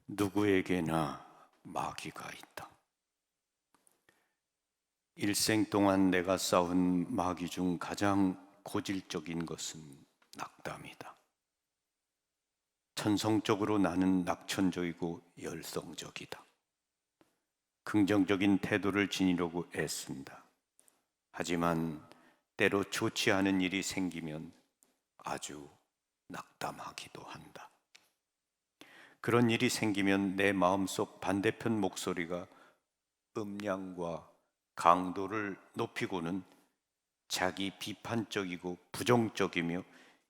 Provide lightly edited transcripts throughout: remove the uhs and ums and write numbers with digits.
누구에게나 마귀가 있다. 일생 동안 내가 싸운 마귀 중 가장 고질적인 것은 낙담이다. 천성적으로 나는 낙천적이고 열성적이다. 긍정적인 태도를 지니려고 애쓴다. 하지만 때로 좋지 않은 일이 생기면 아주 낙담하기도 한다. 그런 일이 생기면 내 마음속 반대편 목소리가 음량과 강도를 높이고는 자기 비판적이고 부정적이며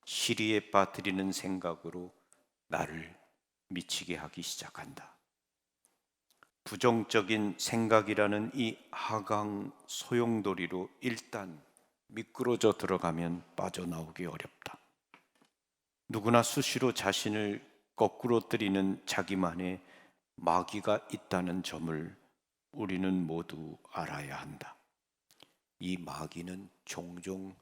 시리에 빠뜨리는 생각으로 나를 미치게 하기 시작한다. 부정적인 생각이라는 이 하강 소용돌이로 일단 미끄러져 들어가면 빠져나오기 어렵다. 누구나 수시로 자신을 거꾸로 뜨리는 자기만의 마귀가 있다는 점을 우리는 모두 알아야 한다. 이 마귀는 종종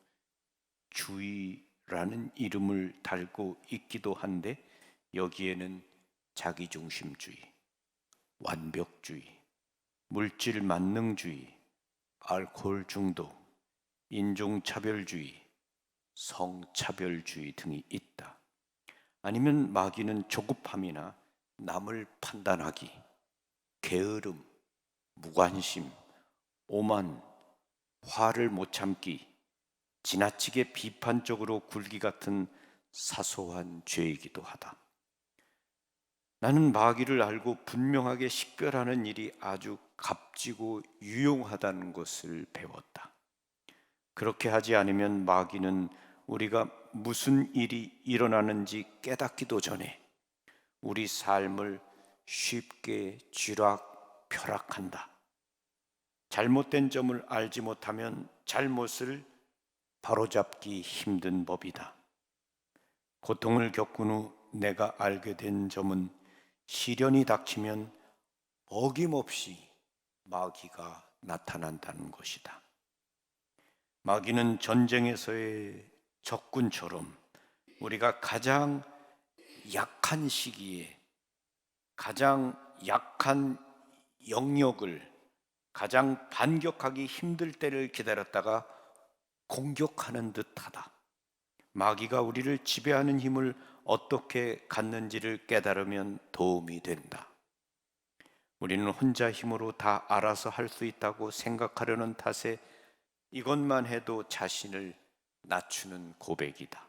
주의라는 이름을 달고 있기도 한데 여기에는 자기중심주의, 완벽주의, 물질 만능주의, 알코올 중독, 인종차별주의, 성차별주의 등이 있다. 아니면 마귀는 조급함이나 남을 판단하기, 게으름, 무관심, 오만, 화를 못 참기, 지나치게 비판적으로 굴기 같은 사소한 죄이기도 하다. 나는 마귀를 알고 분명하게 식별하는 일이 아주 값지고 유용하다는 것을 배웠다. 그렇게 하지 않으면 마귀는 우리가 무슨 일이 일어나는지 깨닫기도 전에 우리 삶을 쉽게 쥐락펴락한다. 잘못된 점을 알지 못하면 잘못을 바로잡기 힘든 법이다. 고통을 겪은 후 내가 알게 된 점은 시련이 닥치면 어김없이 마귀가 나타난다는 것이다. 마귀는 전쟁에서의 적군처럼 우리가 가장 약한 시기에 가장 약한 영역을 가장 반격하기 힘들 때를 기다렸다가 공격하는 듯하다. 마귀가 우리를 지배하는 힘을 어떻게 갖는지를 깨달으면 도움이 된다. 우리는 혼자 힘으로 다 알아서 할 수 있다고 생각하려는 탓에 이것만 해도 자신을 낮추는 고백이다.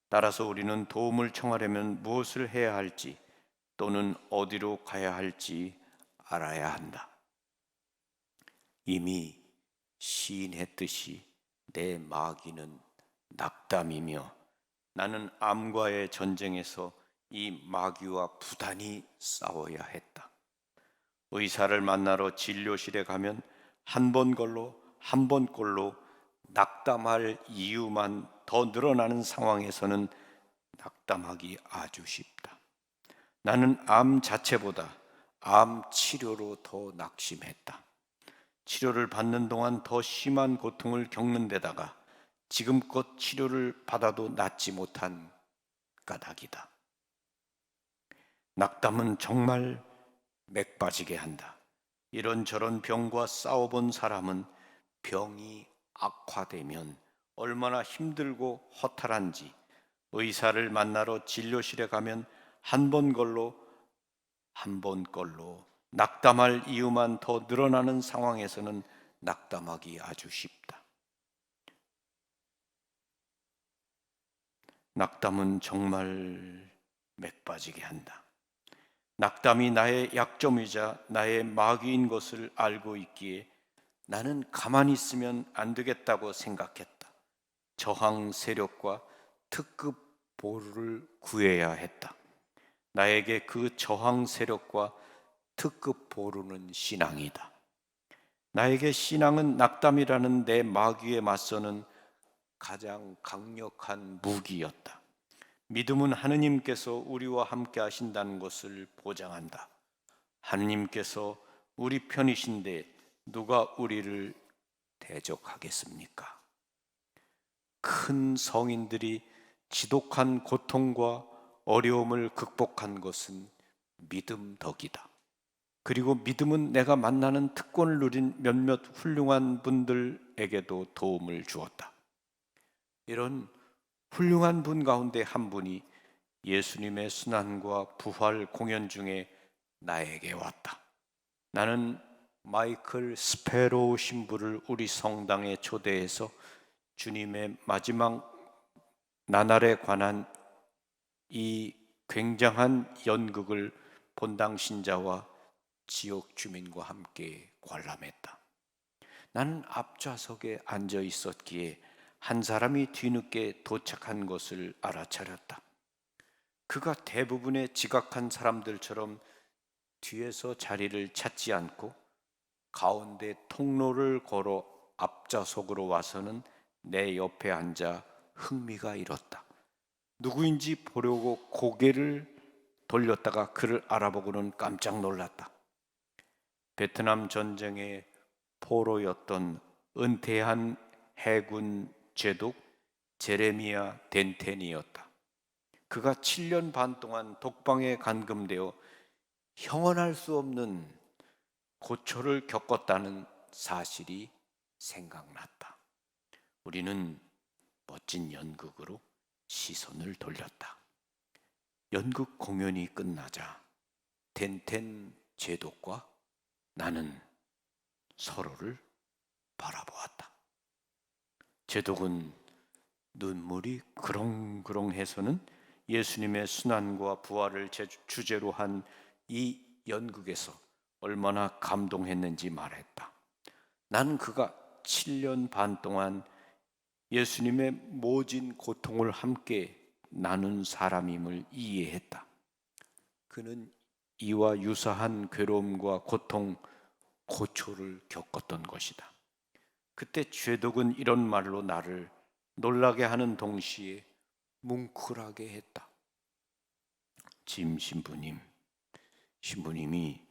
따라서 우리는 도움을 청하려면 무엇을 해야 할지 또는 어디로 가야 할지 알아야 한다. 이미 시인했듯이 내 마귀는 낙담이며 나는 암과의 전쟁에서 이 마귀와 부단히 싸워야 했다. 의사를 만나러 진료실에 가면 한 번 꼴로 낙담할 이유만 더 늘어나는 상황에서는 낙담하기 아주 쉽다. 나는 암 자체보다 암 치료로 더 낙심했다. 치료를 받는 동안 더 심한 고통을 겪는 데다가 지금껏 치료를 받아도 낫지 못한 까닭이다. 낙담은 정말 맥 빠지게 한다. 이런저런 병과 싸워본 사람은 병이 악화되면 얼마나 힘들고 허탈한지 의사를 만나러 진료실에 가면 한 번 걸로 낙담할 이유만 더 늘어나는 상황에서는 낙담하기 아주 쉽다. 낙담은 정말 맥 빠지게 한다. 낙담이 나의 약점이자 나의 마귀인 것을 알고 있기에 나는 가만히 있으면 안 되겠다고 생각했다. 저항 세력과 특급 보루를 구해야 했다. 나에게 그 저항 세력과 특급 보루는 신앙이다. 나에게 신앙은 낙담이라는 내 마귀에 맞서는 가장 강력한 무기였다. 믿음은 하느님께서 우리와 함께 하신다는 것을 보장한다. 하느님께서 우리 편이신데 누가 우리를 대적하겠습니까? 큰 성인들이 지독한 고통과 어려움을 극복한 것은 믿음 덕이다. 그리고 믿음은 내가 만나는 특권을 누린 몇몇 훌륭한 분들에게도 도움을 주었다. 이런 훌륭한 분 가운데 한 분이 예수님의 순환과 부활 공연 중에 나에게 왔다. 나는 마이클 스페로우 신부를 우리 성당에 초대해서 주님의 마지막 나날에 관한 이 굉장한 연극을 본당 신자와 지역 주민과 함께 관람했다. 나는 앞좌석에 앉아 있었기에 한 사람이 뒤늦게 도착한 것을 알아차렸다. 그가 대부분의 지각한 사람들처럼 뒤에서 자리를 찾지 않고 가운데 통로를 걸어 앞좌석으로 와서는 내 옆에 앉아 흥미가 일었다. 누구인지 보려고 고개를 돌렸다가 그를 알아보고는 깜짝 놀랐다. 베트남 전쟁의 포로였던 은퇴한 해군 제독 제레미야 덴텐이었다. 그가 7년 반 동안 독방에 감금되어 형언할 수 없는 고초를 겪었다는 사실이 생각났다. 우리는 멋진 연극으로 시선을 돌렸다. 연극 공연이 끝나자 덴텐 제독과 나는 서로를 바라보았다. 제독은 눈물이 그렁그렁해서는 예수님의 순환과 부활을 주제로 한 이 연극에서 얼마나 감동했는지 말했다. 나는 그가 7년 반 동안 예수님의 모진 고통을 함께 나눈 사람임을 이해했다. 그는 이와 유사한 괴로움과 고통, 고초를 겪었던 것이다. 그때 죄독은 이런 말로 나를 놀라게 하는 동시에 뭉클하게 했다. 짐 신부님이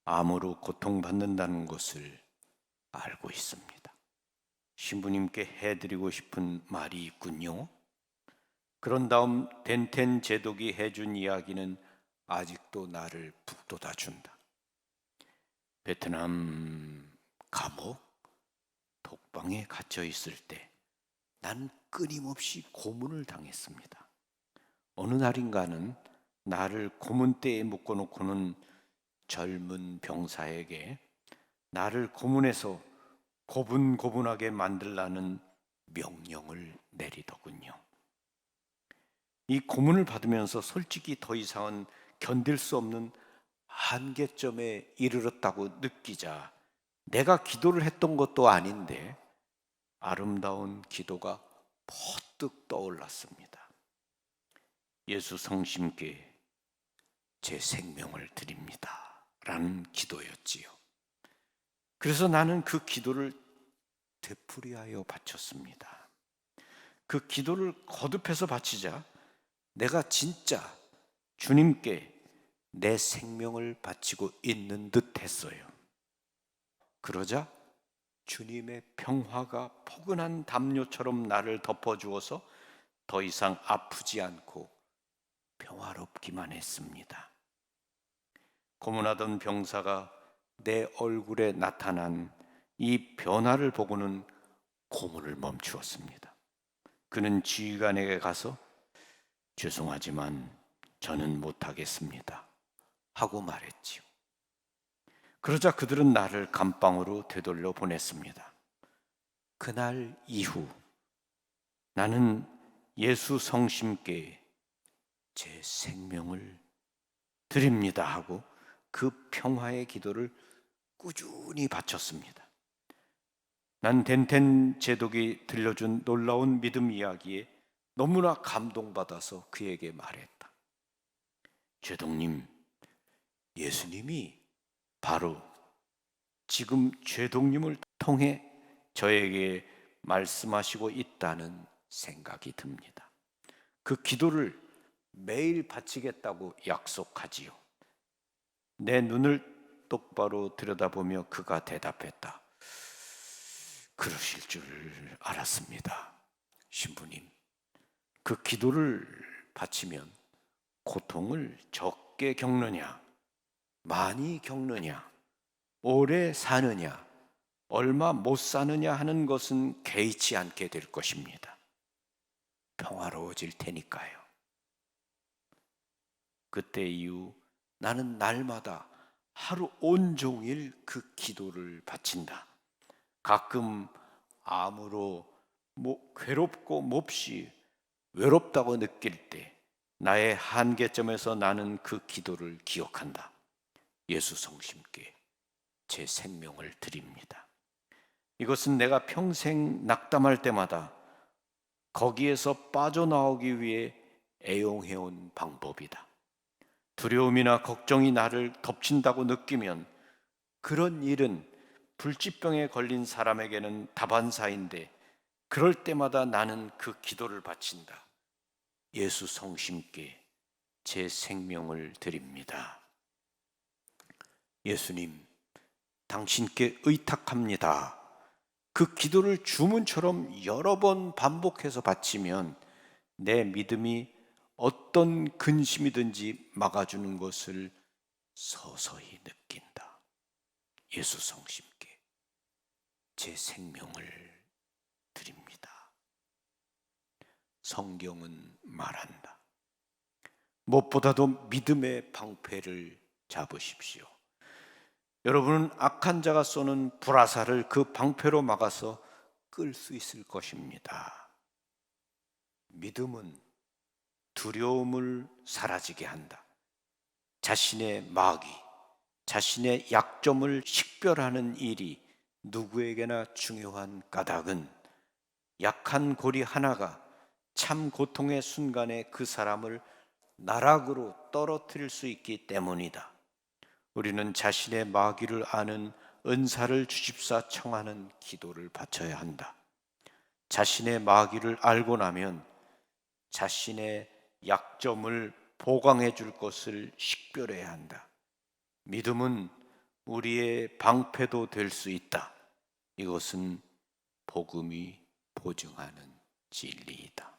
암으로 고통받는다는 것을 알고 있습니다. 신부님께 해드리고 싶은 말이 있군요. 그런 다음 덴텐 제독이 해준 이야기는 아직도 나를 북돋아준다. 베트남 감옥 독방에 갇혀 있을 때 난 끊임없이 고문을 당했습니다. 어느 날인가는 나를 고문대에 묶어놓고는 젊은 병사에게 나를 고문해서 고분고분하게 만들라는 명령을 내리더군요. 이 고문을 받으면서 솔직히 더 이상은 견딜 수 없는 한계점에 이르렀다고 느끼자 내가 기도를 했던 것도 아닌데 아름다운 기도가 퍼뜩 떠올랐습니다. 예수 성심께 제 생명을 드립니다 라는 기도였지요. 그래서 나는 그 기도를 되풀이하여 바쳤습니다. 그 기도를 거듭해서 바치자 내가 진짜 주님께 내 생명을 바치고 있는 듯 했어요. 그러자 주님의 평화가 포근한 담요처럼 나를 덮어주어서 더 이상 아프지 않고 평화롭기만 했습니다. 고문하던 병사가 내 얼굴에 나타난 이 변화를 보고는 고문을 멈추었습니다. 그는 지휘관에게 가서 죄송하지만 저는 못하겠습니다 하고 말했지요. 그러자 그들은 나를 감방으로 되돌려 보냈습니다. 그날 이후 나는 예수 성심께 제 생명을 드립니다 하고 그 평화의 기도를 꾸준히 바쳤습니다. 난 덴텐 제독이 들려준 놀라운 믿음 이야기에 너무나 감동받아서 그에게 말했다. 제독님, 예수님이 바로 지금 제독님을 통해 저에게 말씀하시고 있다는 생각이 듭니다. 그 기도를 매일 바치겠다고 약속하지요. 내 눈을 똑바로 들여다보며 그가 대답했다. 그러실 줄 알았습니다. 신부님, 그 기도를 바치면 고통을 적 적게 겪느냐, 많이 겪느냐, 오래 사느냐, 얼마 못 사느냐 하는 것은 개의치 않게 될 것입니다. 평화로워질 테니까요. 그때 이후 나는 날마다 하루 온종일 그 기도를 바친다. 가끔 암으로 괴롭고 몹시 외롭다고 느낄 때 나의 한계점에서 나는 그 기도를 기억한다. 예수 성심께 제 생명을 드립니다. 이것은 내가 평생 낙담할 때마다 거기에서 빠져나오기 위해 애용해온 방법이다. 두려움이나 걱정이 나를 덮친다고 느끼면 그런 일은 불치병에 걸린 사람에게는 다반사인데, 그럴 때마다 나는 그 기도를 바친다. 예수 성심께 제 생명을 드립니다. 예수님, 당신께 의탁합니다. 그 기도를 주문처럼 여러 번 반복해서 바치면 내 믿음이 어떤 근심이든지 막아주는 것을 서서히 느낀다. 예수 성심께 제 생명을 드립니다. 성경은 말한다. 무엇보다도 믿음의 방패를 잡으십시오. 여러분은 악한 자가 쏘는 불화살을 그 방패로 막아서 끌 수 있을 것입니다. 믿음은 두려움을 사라지게 한다. 자신의 마귀, 자신의 약점을 식별하는 일이 누구에게나 중요한 까닭은 약한 고리 하나가 참 고통의 순간에 그 사람을 나락으로 떨어뜨릴 수 있기 때문이다. 우리는 자신의 마귀를 아는 은사를 주십사 청하는 기도를 바쳐야 한다. 자신의 마귀를 알고 나면 자신의 약점을 보강해 줄 것을 식별해야 한다. 믿음은 우리의 방패도 될 수 있다. 이것은 복음이 보증하는 진리이다.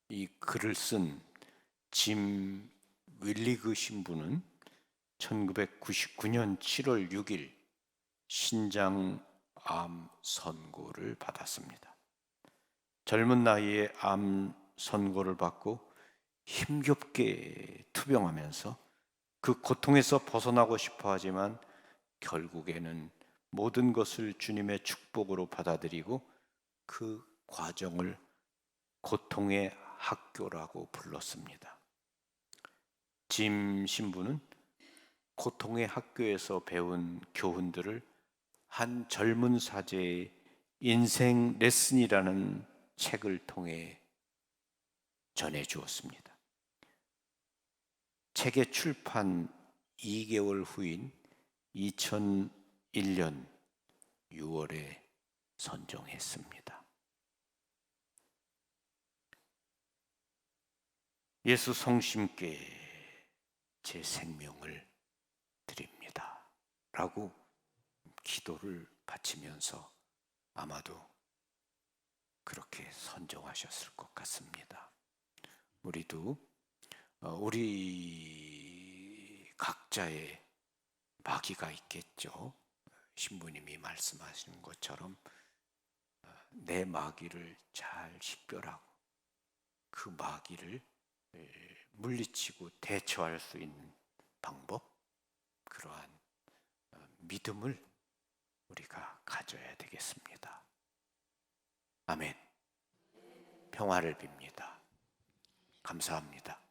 이 글을 쓴 짐 윌리그 신부는 1999년 7월 6일 신장암 선고를 받았습니다. 젊은 나이에 암 선고를 받고 힘겹게 투병하면서 그 고통에서 벗어나고 싶어 하지만 결국에는 모든 것을 주님의 축복으로 받아들이고 그 과정을 고통의 학교라고 불렀습니다. 짐 신부는 고통의 학교에서 배운 교훈들을 한 젊은 사제의 인생 레슨이라는 책을 통해 전해주었습니다. 책의 출판 2개월 후인 2001년 6월에 선정했습니다. 예수 성심께 제 생명을 드립니다 라고 기도를 바치면서 아마도 그렇게 선정하셨을 것 같습니다. 우리도 우리 각자의 마귀가 있겠죠. 신부님이 말씀하시는 것처럼 내 마귀를 잘 식별하고 그 마귀를 물리치고 대처할 수 있는 방법, 그러한 믿음을 우리가 가져야 되겠습니다. 아멘. 평화를 빕니다. 감사합니다.